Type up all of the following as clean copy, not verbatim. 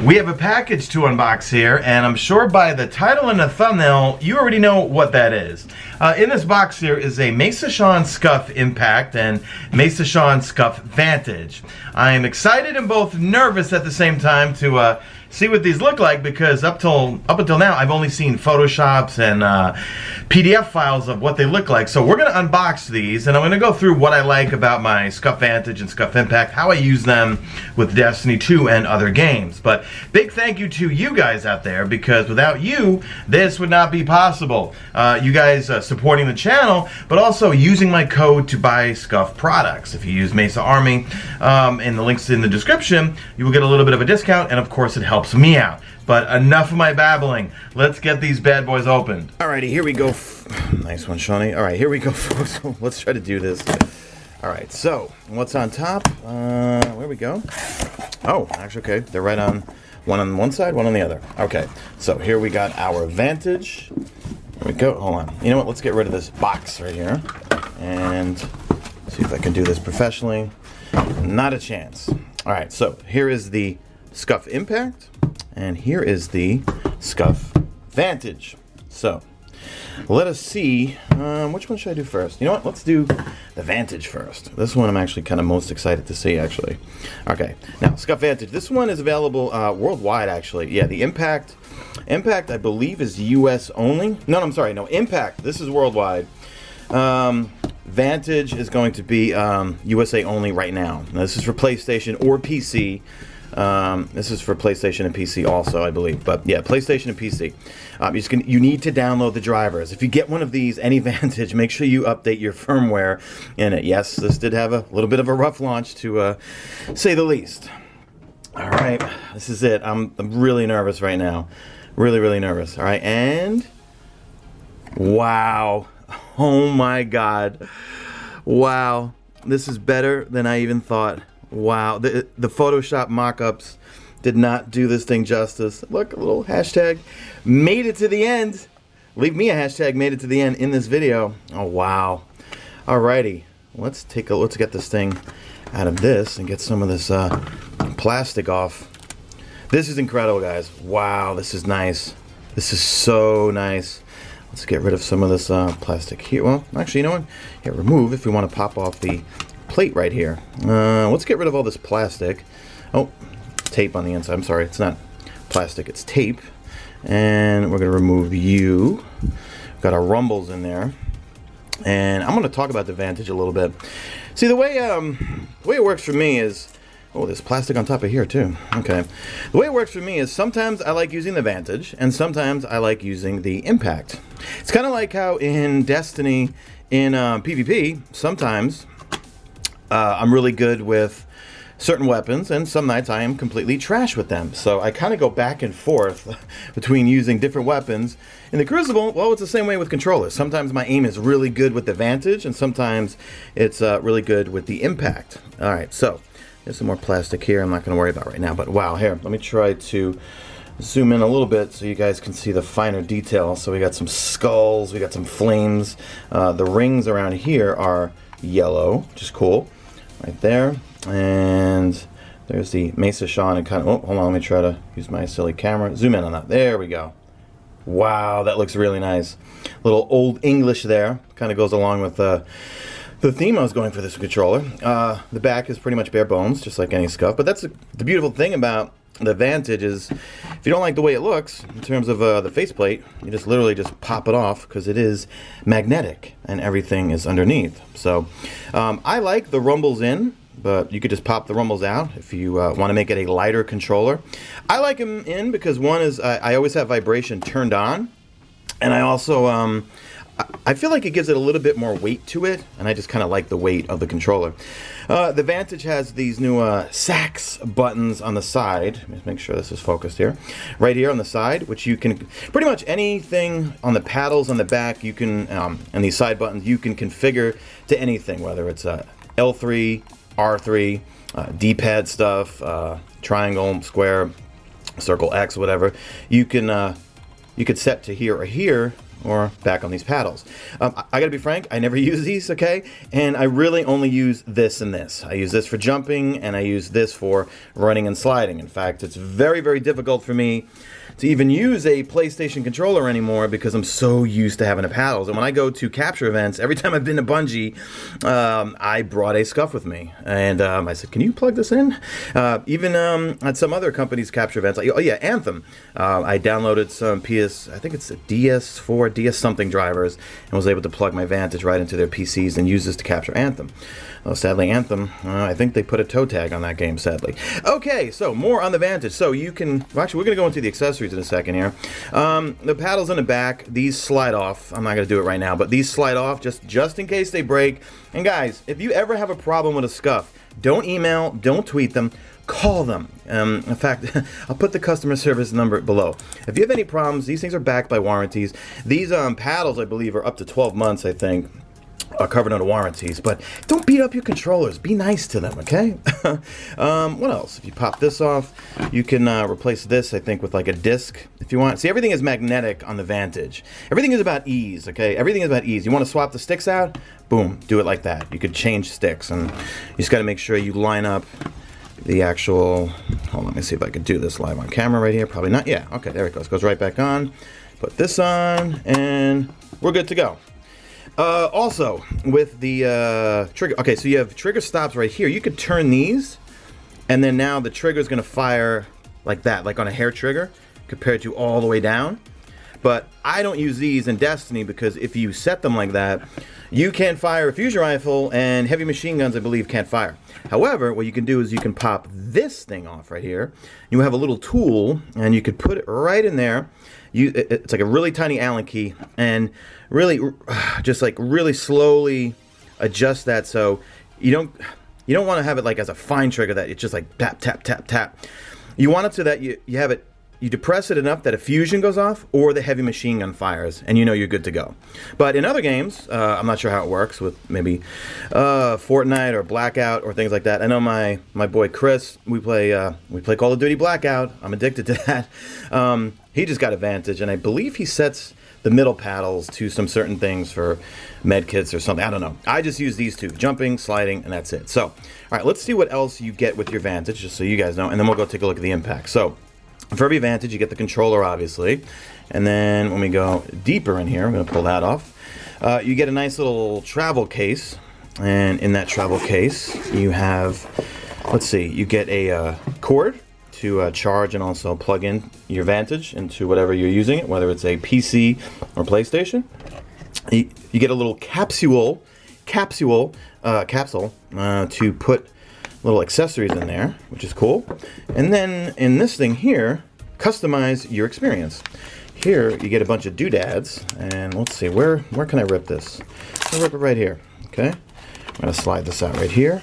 We have a package to unbox here, and I'm sure by the title and the thumbnail, you already know what that is. In this box here is a Mesa SCUF Impact and Mesa SCUF Vantage. I am excited and both nervous at the same time to see what these look like, because up until now I've only seen Photoshops and PDF files of what they look like. So we're going to unbox these, and I'm going to go through what I like about my SCUF Vantage and SCUF Impact, how I use them with Destiny 2 and other games. But big thank you to you guys out there, because without you, this would not be possible. You guys supporting the channel, but also using my code to buy SCUF products. If you use Mesa Army, and the links in the description, you will get a little bit of a discount, and of course it helps me out. But enough of my babbling. Let's get these bad boys opened. Alrighty, here we go. Nice one, Shawnee. Alright, here we go, folks. Let's try to do this. Alright, so what's on top? Where we go? Oh, actually, okay. They're right on one side, one on the other. Okay, so here we got our Vantage. There we go. Hold on. You know what? Let's get rid of this box right here and see if I can do this professionally. Not a chance. Alright, so here is the SCUF Impact, and here is the SCUF Vantage. So let us see, which one should I do first? You know what, let's do the Vantage first. This one I'm actually kind of most excited to see, actually. Okay, now SCUF Vantage, this one is available worldwide, actually. Yeah, the Impact I believe is US only. No, I'm sorry, no, Impact, this is worldwide. Vantage is going to be USA only right now. Now, this is for PlayStation or PC. This is for PlayStation and PC also, I believe. But yeah, PlayStation and PC. You need to download the drivers. If you get one of these, any Vantage, make sure you update your firmware in it. Yes, this did have a little bit of a rough launch, to say the least. All right, this is it. I'm really nervous right now. Really, really nervous. All right, and wow. Oh my God. Wow. This is better than I even thought. Wow, the Photoshop mock-ups did not do this thing justice. Look, a little hashtag made it to the end. Leave me a hashtag made it to the end in this video. Oh wow. Alrighty, let's get this thing out of this and get some of this plastic off. This is incredible, guys. Wow, this is nice. This is so nice. Let's get rid of some of this plastic here. Well, actually, you know what? Yeah, remove if we want to pop off the plate right here. Let's get rid of all this plastic. Oh, tape on the inside. I'm sorry, it's not plastic, it's tape. And we're going to remove you. We've got our rumbles in there. And I'm going to talk about the Vantage a little bit. See, the way it works for me is... Oh, there's plastic on top of here too. Okay. The way it works for me is sometimes I like using the Vantage, and sometimes I like using the Impact. It's kind of like how in Destiny, in PvP, sometimes I'm really good with certain weapons, and some nights I am completely trash with them. So I kind of go back and forth between using different weapons. In the Crucible, well, it's the same way with controllers. Sometimes my aim is really good with the Vantage, and sometimes it's really good with the Impact. All right, so there's some more plastic here I'm not going to worry about right now, but wow, here, let me try to zoom in a little bit so you guys can see the finer detail. So we got some skulls, we got some flames. The rings around here are yellow, which is cool. Right there, and there's the Mesa Sean, and kind of, oh, hold on, let me try to use my silly camera, zoom in on that, there we go. Wow, that looks really nice. Little old English there, kind of goes along with the theme I was going for this controller. The back is pretty much bare bones, just like any SCUF, but that's the beautiful thing about the Vantage is, if you don't like the way it looks in terms of the faceplate, you just literally just pop it off, because it is magnetic and everything is underneath. So I like the rumbles in, but you could just pop the rumbles out if you want to make it a lighter controller. I like them in because one is I always have vibration turned on, and I also I feel like it gives it a little bit more weight to it, and I just kind of like the weight of the controller. The Vantage has these new sax buttons on the side. Let me make sure this is focused here. Right here on the side, which you can, pretty much anything on the paddles on the back, you can, and these side buttons, you can configure to anything, whether it's L3, R3, D-pad stuff, triangle, square, circle X, whatever. You could set to here or here, or back on these paddles. I gotta be frank, I never use these, okay? And I really only use this and this. I use this for jumping, and I use this for running and sliding. In fact, it's very, very difficult for me to even use a PlayStation controller anymore because I'm so used to having the paddles. And when I go to capture events, every time I've been to Bungie, I brought a SCUF with me. And I said, can you plug this in? Even at some other companies' capture events, like, oh yeah, Anthem. I downloaded some I think it's a DS4, DS something drivers, and was able to plug my Vantage right into their PCs and use this to capture Anthem. Well, sadly, Anthem, I think they put a toe tag on that game, sadly. Okay, so more on the Vantage. So you can, well, actually, we're going to go into the accessories in a second here. The paddles in the back, these slide off. I'm not going to do it right now, but these slide off just in case they break. And guys, if you ever have a problem with a SCUF, don't email, don't tweet them, call them. In fact, I'll put the customer service number below. If you have any problems, these things are backed by warranties. These paddles, I believe, are up to 12 months, I think. Are covered under warranties, but don't beat up your controllers. Be nice to them, okay? What else? If you pop this off, you can replace this, I think, with like a disc if you want. See, everything is magnetic on the Vantage. Everything is about ease, okay? Everything is about ease. You want to swap the sticks out? Boom, do it like that. You could change sticks, and you just got to make sure you line up the actual, hold on, let me see if I can do this live on camera right here. Probably not. Yeah, okay, there it goes. Goes right back on. Put this on, and we're good to go. Also, with the trigger, okay, so you have trigger stops right here. You could turn these, and then now the trigger is going to fire like that, like on a hair trigger, compared to all the way down. But I don't use these in Destiny because if you set them like that, you can't fire a fusion rifle, and heavy machine guns, I believe, can't fire. However, what you can do is you can pop this thing off right here. You have a little tool, and you could put it right in there. It's like a really tiny Allen key, and really, just like really slowly adjust that so you don't want to have it like as a fine trigger that it's just like tap tap tap tap. You want it so that you have it. You depress it enough that a fusion goes off or the heavy machine gun fires, and you know you're good to go. But in other games, I'm not sure how it works with maybe Fortnite or Blackout or things like that. I know my boy Chris, we play Call of Duty Blackout. I'm addicted to that. He just got a Vantage, and I believe he sets the middle paddles to some certain things for med kits or something. I don't know. I just use these two, jumping, sliding, and that's it. So, all right, let's see what else you get with your Vantage, just so you guys know, and then we'll go take a look at the impact. So, for every Vantage, you get the controller, obviously. And then when we go deeper in here, I'm going to pull that off. You get a nice little travel case. And in that travel case, you have, let's see, you get a cord to charge and also plug in your Vantage into whatever you're using it, whether it's a PC or PlayStation. You get a little capsule to put little accessories in there, which is cool. And then in this thing here, customize your experience. Here you get a bunch of doodads, and let's see, where can I rip this? I'll rip it right here. Okay, I'm gonna slide this out right here,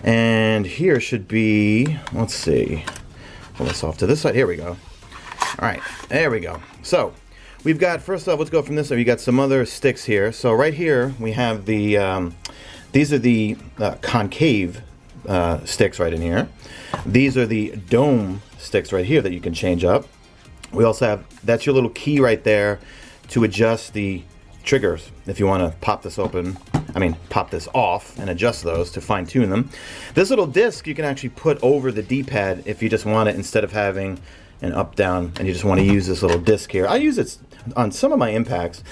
and here should be, let's see, pull this off to this side. Here we go. All right, there we go. So we've got, first off, let's go from this side. We got some other sticks here. So right here we have the these are the concave sticks right in here. These are the dome sticks right here that you can change up. We also have, that's your little key right there to adjust the triggers if you want to pop this open, pop this off and adjust those to fine tune them. This little disc you can actually put over the D-pad if you just want it, instead of having an up down and you just want to use this little disc here. I use it on some of my impacts.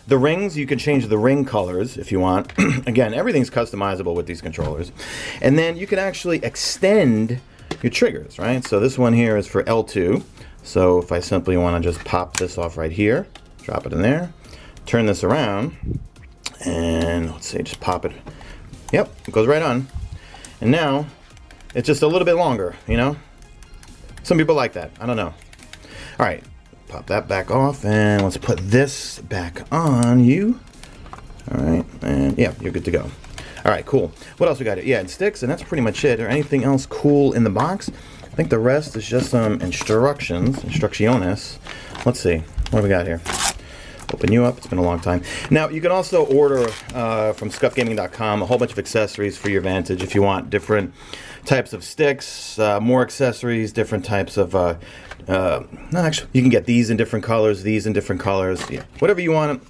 The rings, you can change the ring colors if you want. Again, everything's customizable with these controllers. And then you can actually extend your triggers, right? So this one here is for L2. So if I simply want to just pop this off right here, drop it in there, turn this around, and let's see, just pop it. Yep, it goes right on. And now it's just a little bit longer, you know? Some people like that. I don't know. All right. Pop that back off, and let's put this back on you. All right, and yeah, you're good to go. All right, cool. What else we got here? Yeah, and sticks, and that's pretty much it. Or anything else cool in the box? I think the rest is just some instrucciones. Let's see, what do we got here? Open you up. It's been a long time. Now, you can also order from scuffgaming.com a whole bunch of accessories for your Vantage if you want different types of sticks, more accessories, different types of... no, actually, you can get these in different colors, these in different colors. Yeah, whatever you want,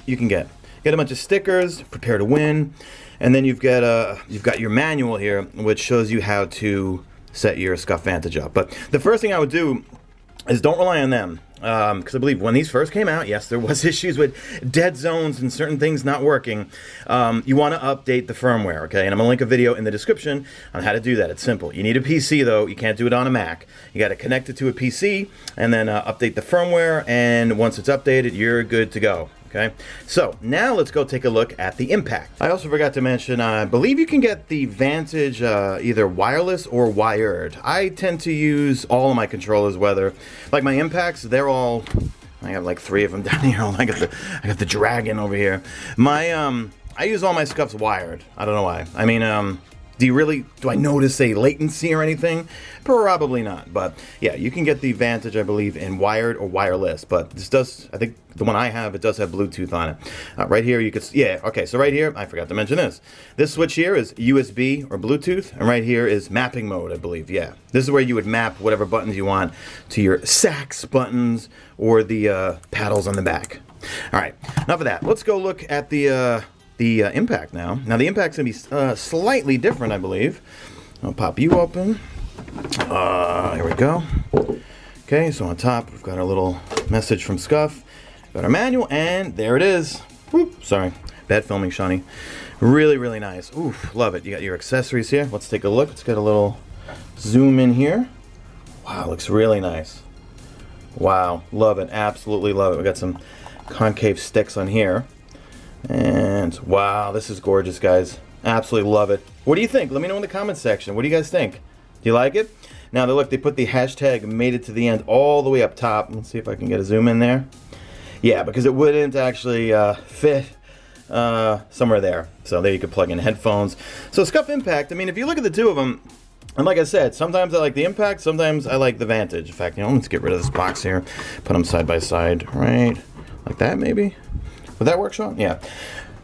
you can get. Get a bunch of stickers, prepare to win, and then you've got your manual here, which shows you how to set your SCUF Vantage up. But the first thing I would do is don't rely on them. Because I believe when these first came out, yes, there was issues with dead zones and certain things not working. You want to update the firmware, okay? And I'm going to link a video in the description on how to do that. It's simple. You need a PC, though. You can't do it on a Mac. You got to connect it to a PC and then update the firmware. And once it's updated, you're good to go. Okay, so now let's go take a look at the Impact. I also forgot to mention, I believe you can get the Vantage either wireless or wired. I tend to use all of my controllers, whether, like my Impacts, they're all, I have like 3 of them down here. I got the Dragon over here. I use all my SCUFs wired. I don't know why. I mean, do I notice a latency or anything? Probably not, but yeah, you can get the Vantage, I believe, in wired or wireless, but this does, I think the one I have, it does have Bluetooth on it. Right here, you could, yeah, okay, so right here, I forgot to mention this. This switch here is USB or Bluetooth, and right here is mapping mode, I believe, yeah. This is where you would map whatever buttons you want to your sax buttons or the paddles on the back. All right, enough of that. Let's go look at the Impact now. Now the Impact's gonna be slightly different, I believe. I'll pop you open. Here we go. Okay, so on top we've got our little message from SCUF. Got our manual, and there it is. Whoop, sorry, bad filming, Shawnee. Really, really nice. Oof, love it. You got your accessories here. Let's take a look. Let's get a little zoom in here. Wow, looks really nice. Wow, love it. Absolutely love it. We got some concave sticks on here. And wow, this is gorgeous, guys. Absolutely love it. What do you think? Let me know in the comments section. What do you guys think? Do you like it? Now, look, they put the hashtag made it to the end all the way up top. Let's see if I can get a zoom in there. Yeah, because it wouldn't actually fit somewhere there. So there you could plug in headphones. So SCUF Impact, I mean, if you look at the two of them, and like I said, sometimes I like the Impact, sometimes I like the Vantage. In fact, let's get rid of this box here. Put them side by side, right? Like that, maybe? Would that work, Sean? Yeah.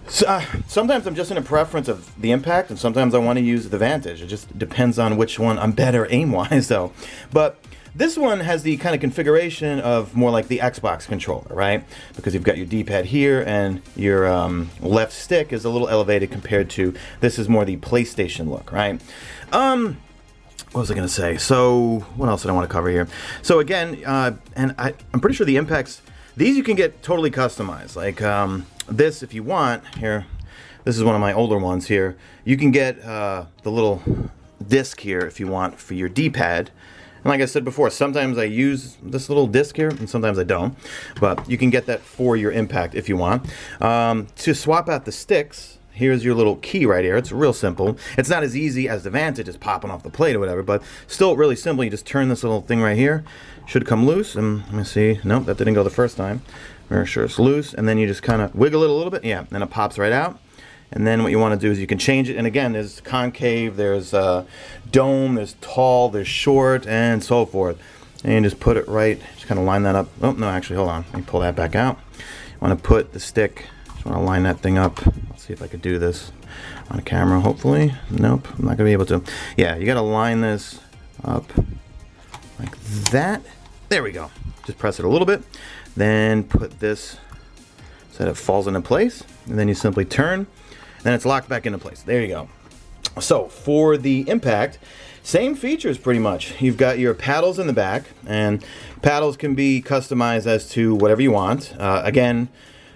So, sometimes I'm just in a preference of the Impact, and sometimes I want to use the Vantage. It just depends on which one I'm better aim-wise, though. But this one has the kind of configuration of more like the Xbox controller, right? Because you've got your D-pad here, and your left stick is a little elevated compared to, this is more the PlayStation look, right? What was I going to say? So, what else did I want to cover here? So again, and I'm pretty sure the Impacts, these you can get totally customized. Like this, if you want, here, this is one of my older ones here. You can get the little disc here if you want for your D-pad. And like I said before, sometimes I use this little disc here and sometimes I don't. But you can get that for your Impact if you want. To swap out the sticks, here's your little key right here. It's real simple. It's not as easy as the Vantage, just popping off the plate or whatever, but still really simple. You just turn this little thing right here. Should come loose, and let me see. Nope, that didn't go the first time. Make sure it's loose, and then you just kind of wiggle it a little bit. Yeah, then it pops right out. And then what you want to do is you can change it. And again, there's concave, there's dome, there's tall, there's short, and so forth. And just put it right, just kind of line that up. Oh, no, actually, hold on. Let me pull that back out. You want to put the stick, just want to line that thing up. Let's see if I could do this on camera, hopefully. Nope, I'm not going to be able to. Yeah, you got to line this up like that. There we go. Just press it a little bit. Then put this so that it falls into place. And then you simply turn. Then it's locked back into place. There you go. So for the Impact, same features pretty much. You've got your paddles in the back, and paddles can be customized as to whatever you want. Again,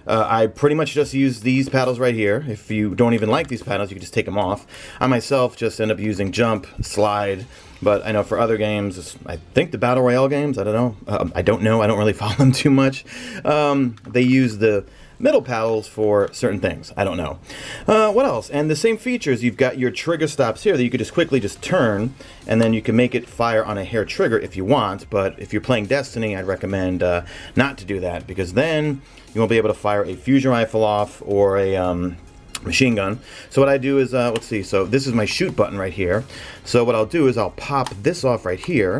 I pretty much just use these paddles right here. If you don't even like these paddles, you can just take them off. I myself just end up using jump, slide, but I know for other games, I think the Battle Royale games, I don't know. I don't really follow them too much. They use the middle paddles for certain things. I don't know. What else? And the same features, you've got your trigger stops here that you could just quickly just turn, and then you can make it fire on a hair trigger if you want, but if you're playing Destiny, I'd recommend not to do that, because then you won't be able to fire a fusion rifle off or a machine gun. So what I do is, let's see, so this is my shoot button right here. So what I'll do is I'll pop this off right here,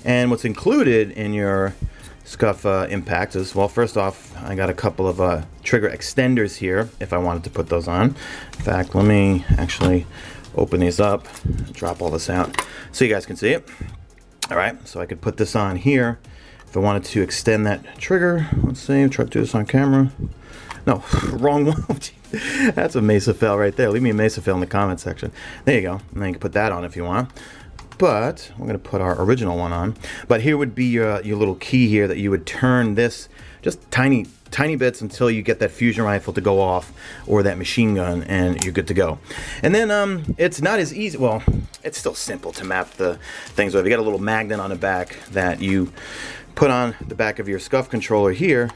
and what's included in your SCUF Impact is, well, first off, I got a couple of trigger extenders here if I wanted to put those on. In fact, let me actually open these up, drop all this out so you guys can see it. All right, so I could put this on here if I wanted to extend that trigger. Let's see, try to do this on camera. No, wrong one. That's a Mesa fail right there. Leave me a Mesa fail in the comment section. There you go. And then you can put that on if you want. But we're going to put our original one on. But here would be your little key here that you would turn this just tiny bits until you get that fusion rifle to go off or that machine gun, and you're good to go. And then it's not as easy. Well, it's still simple to map the things with. You got a little magnet on the back that you put on the back of your SCUF controller here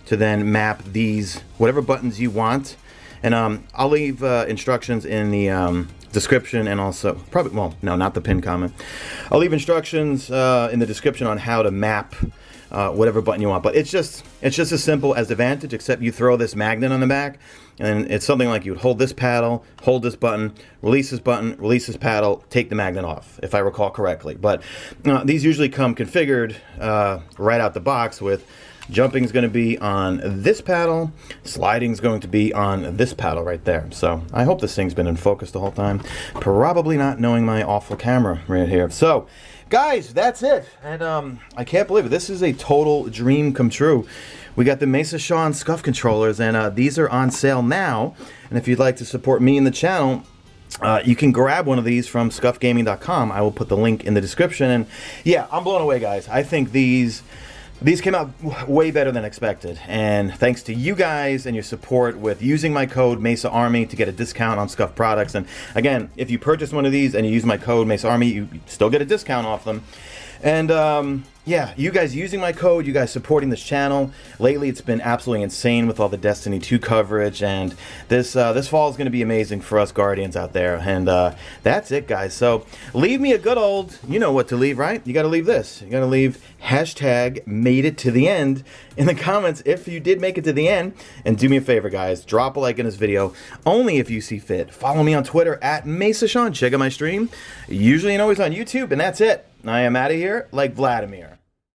to then map these whatever buttons you want. And I'll leave instructions in the description, and also probably, well, no, not the pinned comment. I'll leave instructions in the description on how to map whatever button you want. But it's just as simple as the Vantage, except you throw this magnet on the back, and it's something like you would hold this paddle, hold this button, release this paddle, take the magnet off, if I recall correctly. But these usually come configured right out the box with jumping is going to be on this paddle, sliding is going to be on this paddle right there. So I hope this thing's been in focus the whole time. Probably not, knowing my awful camera right here. So guys, that's it. And I can't believe it. This is a total dream come true. We got the Mesa Sean SCUF controllers, and these are on sale now. And if you'd like to support me and the channel, you can grab one of these from scuffgaming.com. I will put the link in the description. And yeah, I'm blown away, guys. I think these came out way better than expected, and thanks to you guys and your support with using my code MESAARMY to get a discount on SCUF products. And again, if you purchase one of these and you use my code MESAARMY, you still get a discount off them. And yeah, you guys using my code, you guys supporting this channel. Lately, it's been absolutely insane with all the Destiny 2 coverage, and this fall is going to be amazing for us Guardians out there. And that's it, guys. So leave me a good old, you know what to leave, right? You got to leave this. You got to leave #MadeItToTheEnd in the comments if you did make it to the end. And do me a favor, guys, drop a like in this video, only if you see fit. Follow me on Twitter @MesaSean. Check out my stream, usually and always on YouTube. And that's it. I am out of here like Vladimir.